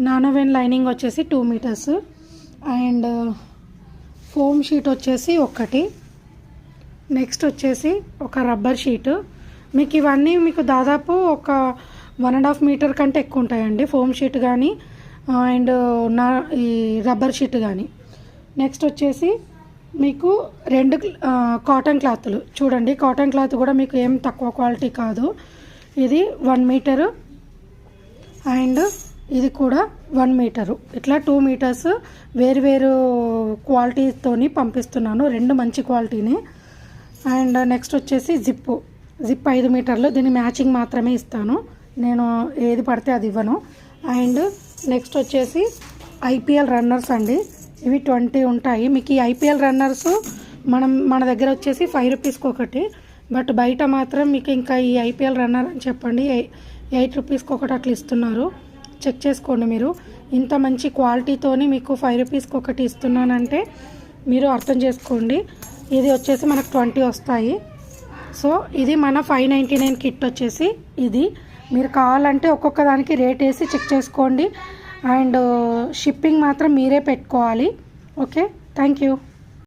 నానోవెన్ lining వచ్చేసి 2 metres and foam sheet వచ్చేసి ఒకటి. నెక్స్ట్ వచ్చేసి ఒక రబ్బర్ షీటు. మీకు ఇవన్నీ మీకు దాదాపు ఒక 1.5 మీటర్ కంటే ఎక్కువ ఉంటాయండి, ఫోమ్ షీట్ కానీ అండ్ ఈ రబ్బర్ షీట్ కానీ. నెక్స్ట్ వచ్చేసి మీకు 2 కాటన్ క్లాత్లు. చూడండి, కాటన్ క్లాత్ కూడా మీకు ఏం తక్కువ క్వాలిటీ కాదు. ఇది 1 మీటరు అండ్ ఇది కూడా 1 మీటరు. ఇట్లా 2 మీటర్స్ వేరు క్వాలిటీతోని పంపిస్తున్నాను, 2 మంచి క్వాలిటీని. అండ్ నెక్స్ట్ వచ్చేసి జిప్ 5 మీటర్లు. దీన్ని మ్యాచింగ్ మాత్రమే ఇస్తాను, నేను ఏది పడితే అది ఇవ్వను. అండ్ నెక్స్ట్ వచ్చేసి ఐపీఎల్ రన్నర్స్ అండి, ఇవి 20 ఉంటాయి. మీకు ఈ ఐపీఎల్ రన్నర్స్ మన దగ్గర వచ్చేసి 5 రూపీస్కి ఒకటి, బట్ బయట మాత్రం మీకు ఇంకా ఈ ఐపీఎల్ రన్నర్ అని చెప్పండి 8 రూపీస్కి ఒకటి అట్లా ఇస్తున్నారు. చెక్ చేసుకోండి మీరు. ఇంత మంచి క్వాలిటీతోని మీకు 5 రూపీస్కి ఒకటి ఇస్తున్నానంటే మీరు అర్థం చేసుకోండి. ఇది వచ్చేసి మనకు 20 వస్తాయి. సో ఇది మన 599 కిట్ వచ్చేసి ఇది. మీరు కావాలంటే ఒక్కొక్క దానికి రేట్ వేసి చెక్ చేసుకోండి అండ్ షిప్పింగ్ మాత్రం మీరే పెట్టుకోవాలి. Okay, thank you.